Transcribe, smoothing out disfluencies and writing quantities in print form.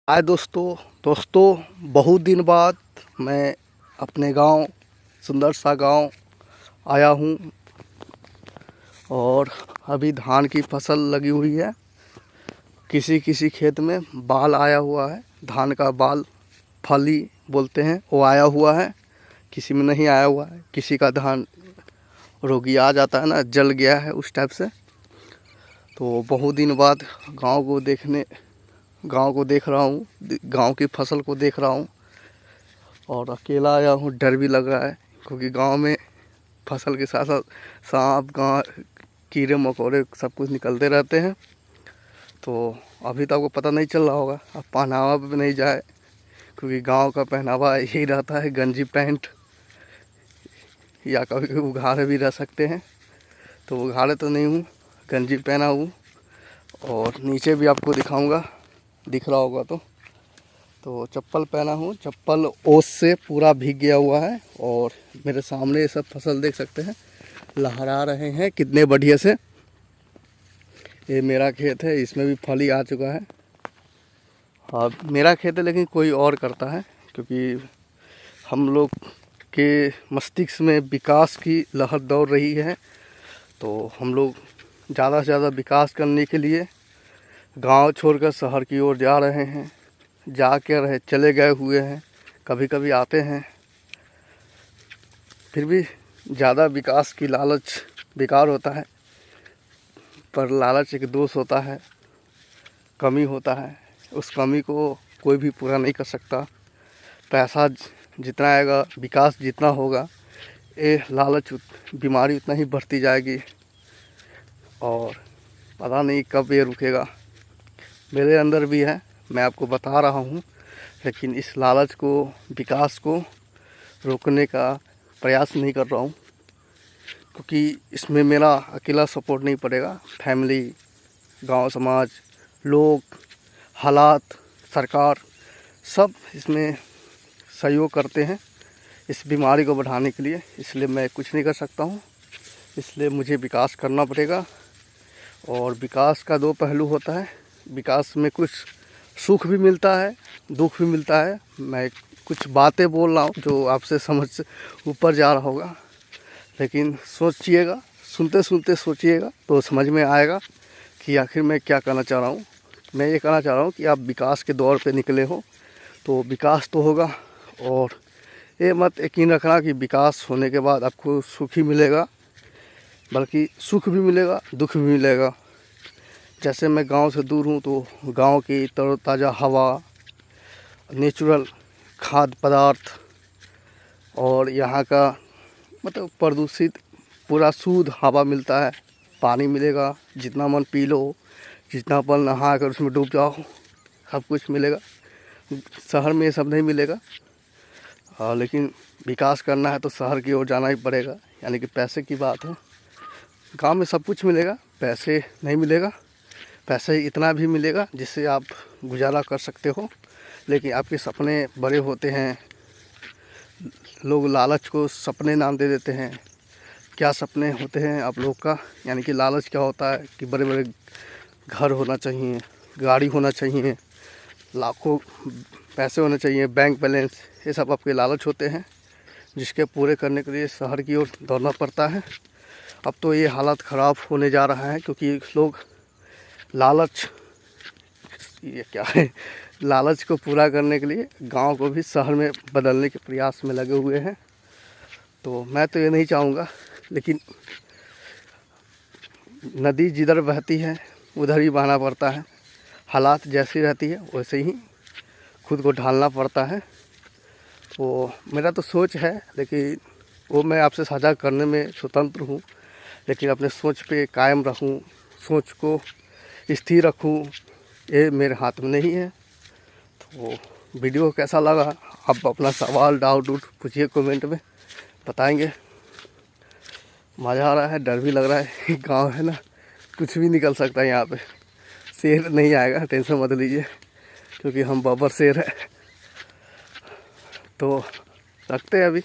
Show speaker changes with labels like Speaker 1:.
Speaker 1: हाय दोस्तों बहुत दिन बाद मैं अपने गांव सुंदर सा गांव आया हूं और अभी धान की फसल लगी हुई है। किसी किसी खेत में बाल आया हुआ है, धान का बाल फली बोलते हैं, वो आया हुआ है। किसी में नहीं आया हुआ है, किसी का धान रोगी आ जाता है ना, जल गया है उस टाइप से। तो बहुत दिन बाद गांव को देख रहा हूँ, गांव की फसल को देख रहा हूँ और अकेला आया हूँ। डर भी लग रहा है क्योंकि गांव में फसल के साथ साथ सांप कीड़े मकोड़े सब कुछ निकलते रहते हैं। तो अभी तो आपको पता नहीं चल रहा होगा, अब पहनावा भी नहीं जाए क्योंकि गांव का पहनावा यही रहता है, गंजी पैंट या कभी उघाड़े भी रह सकते हैं। तो उघाड़े तो नहीं हूँ, गंजी पहना हूँ और नीचे भी आपको दिखाऊंगा, दिख रहा होगा तो चप्पल पहना हूँ। चप्पल ओस से पूरा भीग गया हुआ है और मेरे सामने ये सब फसल देख सकते हैं, लहरा रहे हैं कितने बढ़िया से। ये मेरा खेत है, इसमें भी फली आ चुका है। हाँ, मेरा खेत है लेकिन कोई और करता है क्योंकि हम लोग के मस्तिष्क में विकास की लहर दौड़ रही है। तो हम लोग ज़्यादा से ज़्यादा विकास करने के लिए गांव छोड़कर शहर की ओर जा रहे हैं, चले गए हुए हैं। कभी कभी आते हैं, फिर भी ज़्यादा विकास की लालच बेकार होता है। पर लालच एक दोष होता है, कमी होता है, उस कमी को कोई भी पूरा नहीं कर सकता। पैसा जितना आएगा, विकास जितना होगा, ये लालच बीमारी उतना ही बढ़ती जाएगी और पता नहीं कब ये रुकेगा। मेरे अंदर भी है, मैं आपको बता रहा हूँ, लेकिन इस लालच को, विकास को रोकने का प्रयास नहीं कर रहा हूँ क्योंकि इसमें मेरा अकेला सपोर्ट नहीं पड़ेगा। फैमिली, गांव समाज, लोग, हालात, सरकार सब इसमें सहयोग करते हैं इस बीमारी को बढ़ाने के लिए। इसलिए मैं कुछ नहीं कर सकता हूँ, इसलिए मुझे विकास करना पड़ेगा। और विकास का दो पहलू होता है, विकास में कुछ सुख भी मिलता है, दुख भी मिलता है। मैं कुछ बातें बोल रहा हूँ जो आपसे समझ से ऊपर जा रहा होगा, लेकिन सोचिएगा, सुनते सुनते सोचिएगा तो समझ में आएगा कि आखिर मैं क्या कहना चाह रहा हूँ। मैं ये कहना चाह रहा हूँ कि आप विकास के दौर पे निकले हो तो विकास तो होगा। और ये मत यकीन रखना कि विकास होने के बाद आपको सुख ही मिलेगा, बल्कि सुख भी मिलेगा, दुख भी मिलेगा। जैसे मैं गांव से दूर हूं तो गांव की तरोताज़ा हवा, नेचुरल खाद्य पदार्थ और यहाँ का मतलब प्रदूषित पूरा शुद्ध हवा मिलता है, पानी मिलेगा, जितना मन पी लो, जितना पल नहा कर उसमें डूब जाओ, सब कुछ मिलेगा। शहर में ये सब नहीं मिलेगा। लेकिन विकास करना है तो शहर की ओर जाना ही पड़ेगा, यानी कि पैसे की बात है। गांव में सब कुछ मिलेगा, पैसे नहीं मिलेगा। पैसे इतना भी मिलेगा जिससे आप गुजारा कर सकते हो, लेकिन आपके सपने बड़े होते हैं। लोग लालच को सपने नाम दे देते हैं। क्या सपने होते हैं आप लोग का, यानी कि लालच क्या होता है कि बड़े बड़े घर होना चाहिए, गाड़ी होना चाहिए, लाखों पैसे होने चाहिए, बैंक बैलेंस, ये सब आपके लालच होते हैं जिसके पूरे करने के लिए शहर की ओर दौड़ना पड़ता है। अब तो ये हालत ख़राब होने जा रहा है क्योंकि लोग लालच, ये क्या है, लालच को पूरा करने के लिए गांव को भी शहर में बदलने के प्रयास में लगे हुए हैं। तो मैं तो ये नहीं चाहूँगा, लेकिन नदी जिधर बहती है उधर ही बहना पड़ता है। हालात जैसी रहती है वैसे ही खुद को ढालना पड़ता है। वो मेरा तो सोच है, लेकिन वो मैं आपसे साझा करने में स्वतंत्र हूँ, लेकिन अपने सोच पे कायम रहूँ, सोच को स्थिर रखूँ, ये मेरे हाथ में नहीं है। तो वीडियो कैसा लगा, आप अपना सवाल डाउट पूछिए, कमेंट में बताएंगे। मज़ा आ रहा है, डर भी लग रहा है। गांव है ना, कुछ भी निकल सकता है यहाँ पे। शेर नहीं आएगा, टेंशन मत लीजिए, क्योंकि हम बब्बर शेर है। तो रखते हैं अभी।